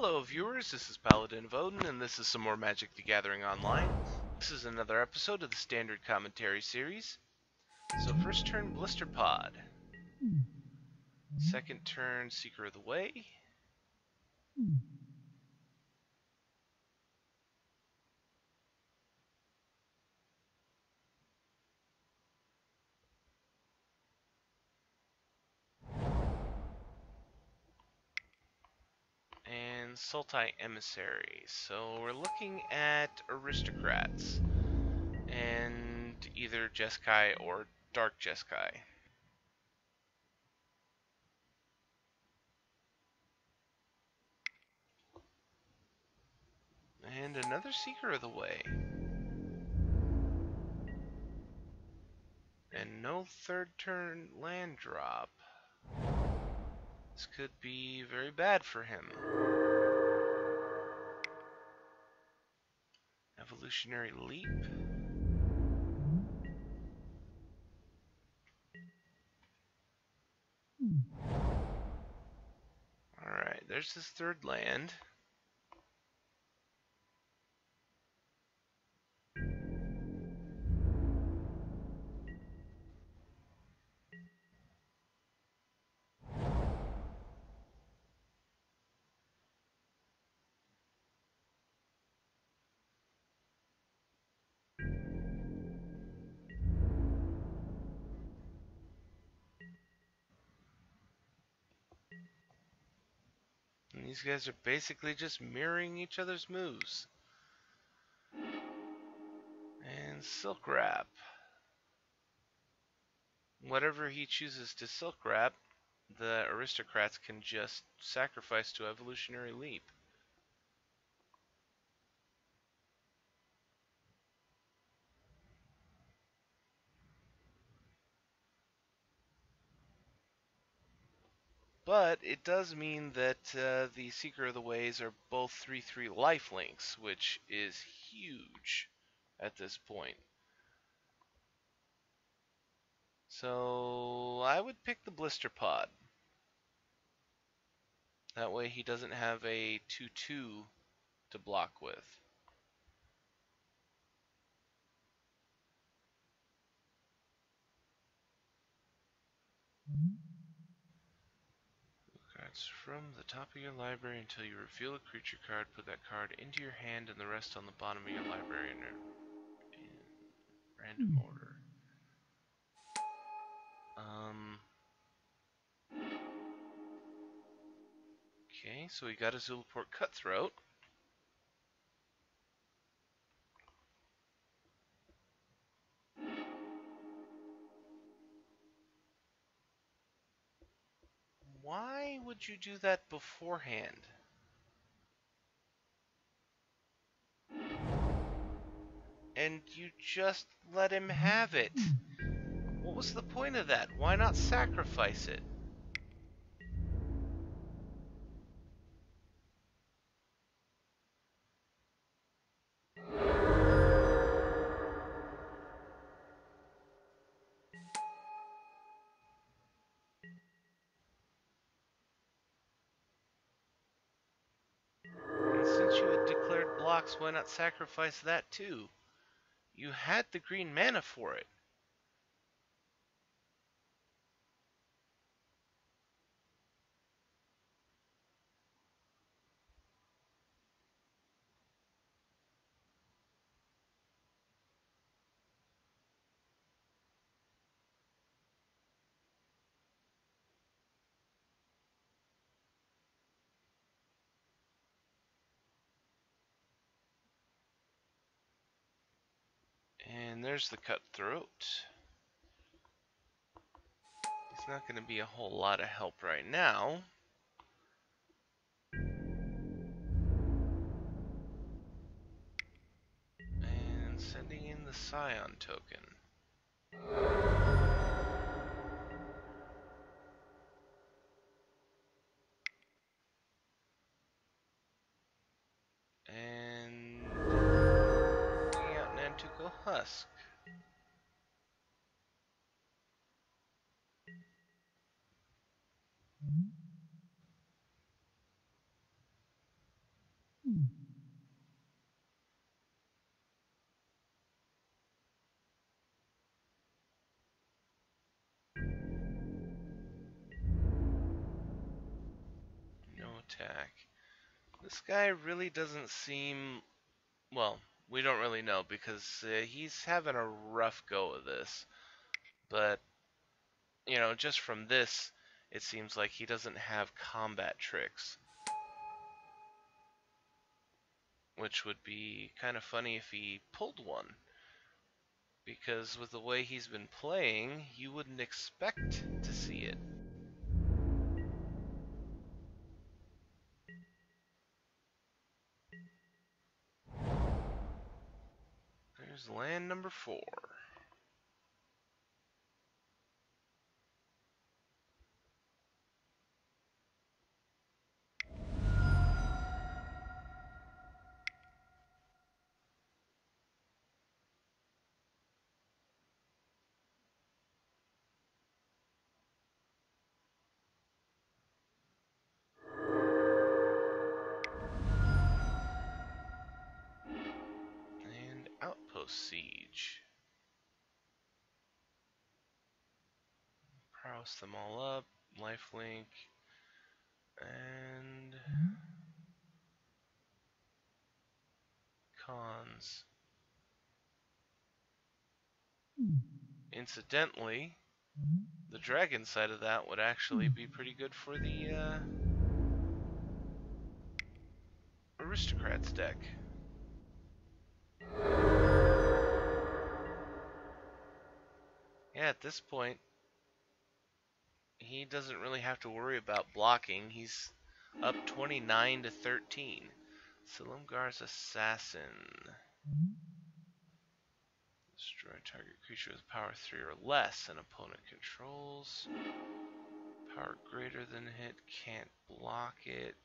Hello viewers, this is Paladin of Odin, and this is some more Magic the Gathering Online. This is another episode of the Standard Commentary series. So first turn, Blister Pod. Second turn, Seeker of the Way. And Sultai Emissary. So we're looking at Aristocrats. And either Jeskai or Dark Jeskai. And another Seeker of the Way. And no third turn land drop. This could be very bad for him. Evolutionary Leap. Alright, there's his third land. And these guys are basically just mirroring each other's moves. And Silk Wrap. Whatever he chooses to Silk Wrap, the Aristocrats can just sacrifice to Evolutionary Leap. But it does mean that the Seeker of the Ways are both 3/3 lifelinks, which is huge at this point. So I would pick the Blister Pod. That way he doesn't have a 2/2 to block with. Cards from the top of your library until you reveal a creature card. Put that card into your hand and the rest on the bottom of your library in random order. Okay, so we got a Zulaport Cutthroat. Why would you do that beforehand? And you just let him have it. What was the point of that? Why not sacrifice it? And since you had declared blocks, why not sacrifice that too? You had the green mana for it. And there's the Cutthroat. It's not going to be a whole lot of help right now. And sending in the Scion token. And bringing out Nantuko Husk. No attack. This guy really doesn't seem... Well, we don't really know because he's having a rough go of this. But, just from this, it seems like he doesn't have combat tricks. Which would be kind of funny if he pulled one. Because with the way he's been playing, you wouldn't expect to see it. There's land number 4. And Outpost Siege. Prowess them all up. Lifelink. And... Cons. Incidentally, the dragon side of that would actually be pretty good for the Aristocrats deck. Yeah, at this point, he doesn't really have to worry about blocking. He's up 29 to 13. Silumgar's Assassin. Destroy target creature with power 3 or less an opponent controls. Power greater than hit, can't block it.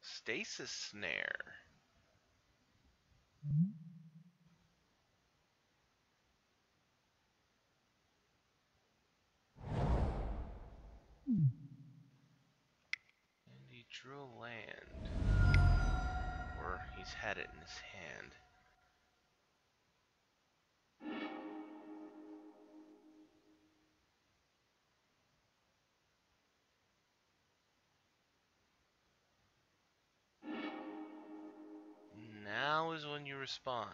Stasis Snare. And he drew a land. Or he's had it in his hand. Now is when you respond.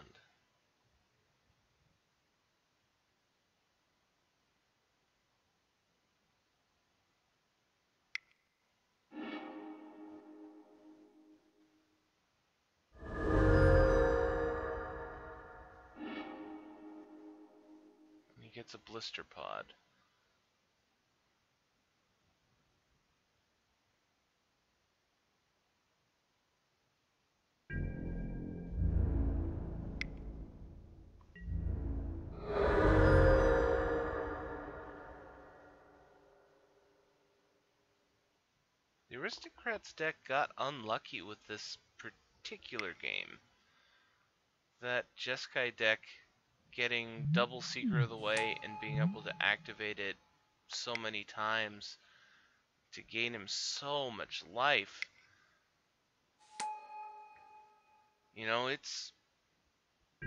He gets a blister pod. The Aristocrats deck got unlucky with this particular game. That Jeskai deck getting double Secret of the Way and being able to activate it so many times to gain him so much life. It's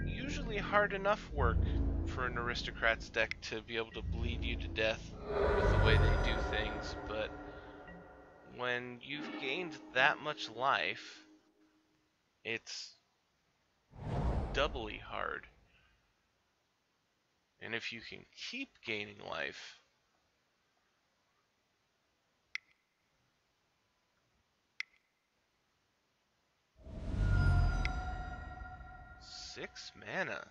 usually hard enough work for an Aristocrats deck to be able to bleed you to death with the way they do things, but when you've gained that much life, it's doubly hard. And if you can keep gaining life, 6 mana.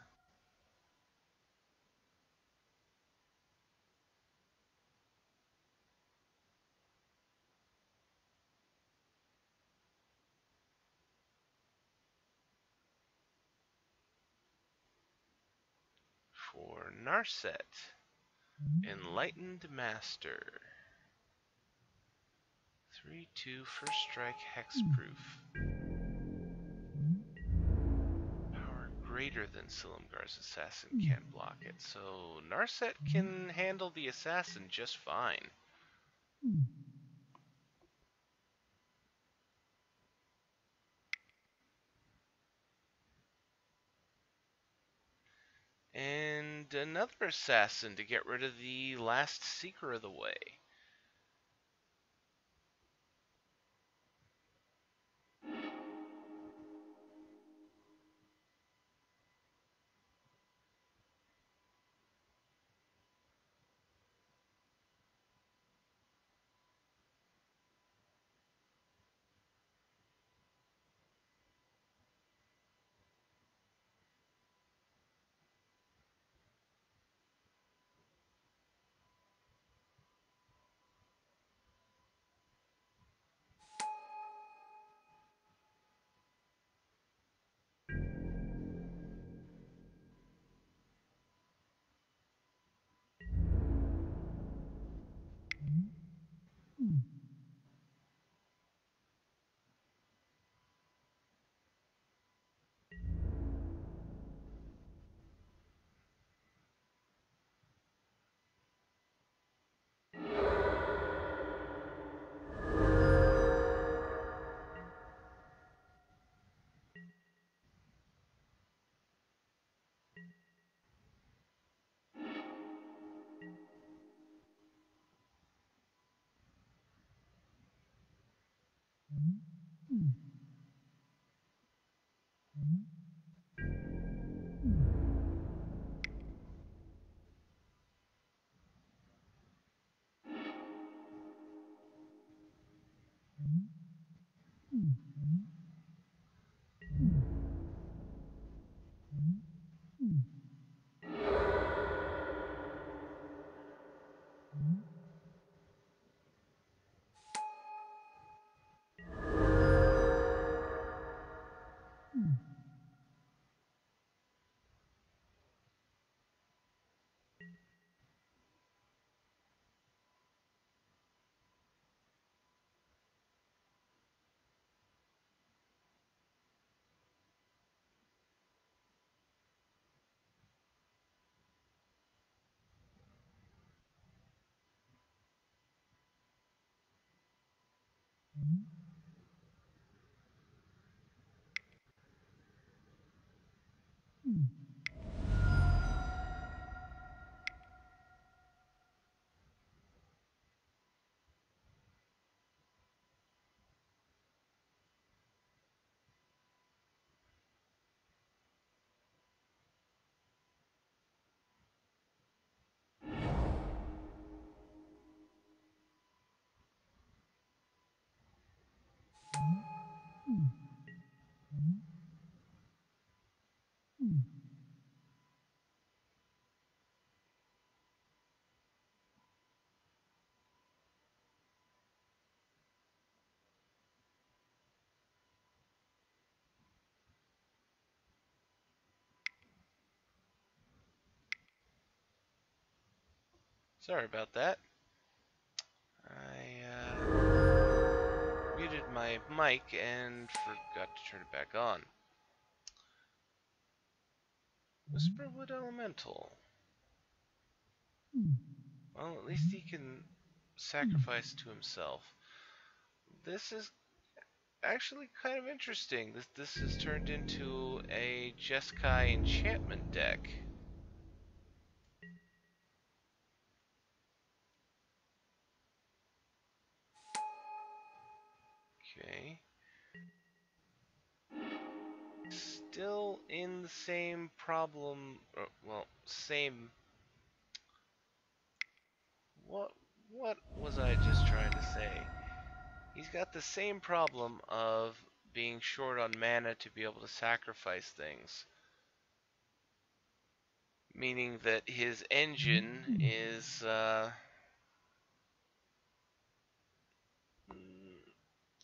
For Narset, Enlightened Master. 3/2 first strike hexproof. Power greater than Silumgar's assassin can't block it, so Narset can handle the assassin just fine. And another assassin to get rid of the last Seeker of the Way. Sorry about that. I muted my mic and forgot to turn it back on. Whisperwood Elemental. Well, at least he can sacrifice to himself. This is actually kind of interesting. This has turned into a Jeskai Enchantment deck. Okay. Still in the same problem, well, same... What was I just trying to say? He's got the same problem of being short on mana to be able to sacrifice things. meaning that his engine is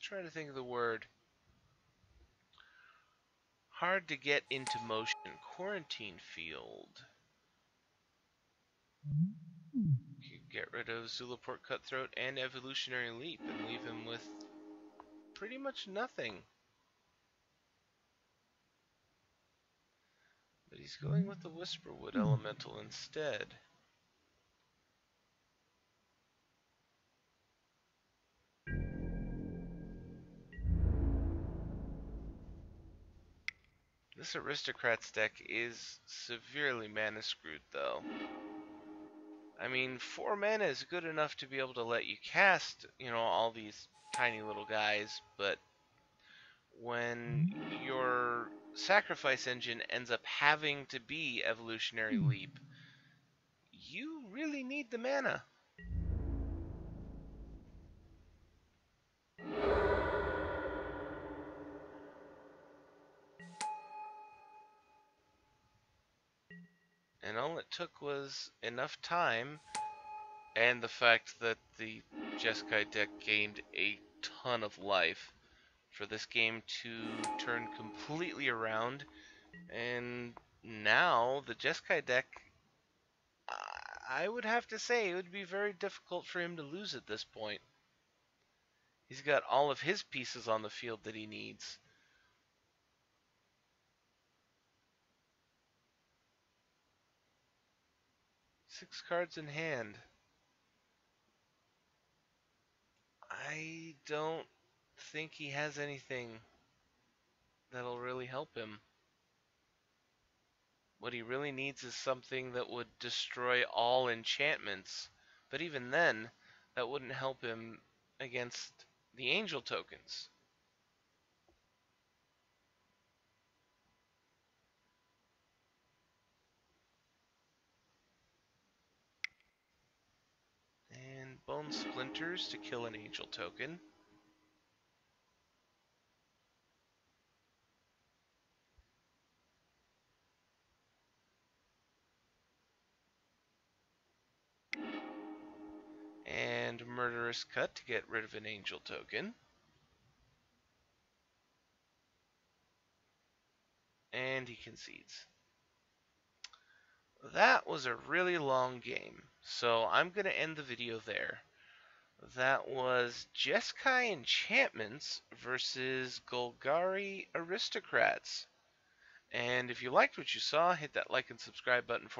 trying to think of the word. Hard to get into motion. Quarantine field. Get rid of Zulaport Cutthroat and Evolutionary Leap and leave him with pretty much nothing. But he's going with the Whisperwood Elemental instead. This Aristocrats deck is severely mana screwed though. I mean, 4 mana is good enough to be able to let you cast, all these tiny little guys, but when your sacrifice engine ends up having to be Evolutionary Leap, you really need the mana. And all it took was enough time, and the fact that the Jeskai deck gained a ton of life, for this game to turn completely around. And now the Jeskai deck, I would have to say it would be very difficult for him to lose at this point. He's got all of his pieces on the field that he needs. Six cards in hand. I don't think he has anything that'll really help him. What he really needs is something that would destroy all enchantments. But even then, that wouldn't help him against the angel tokens. And Bone Splinters to kill an angel token. And Murderous Cut to get rid of an angel token. And he concedes. That was a really long game, so I'm going to end the video there. That was Jeskai Enchantments versus Golgari Aristocrats. And if you liked what you saw, hit that like and subscribe button for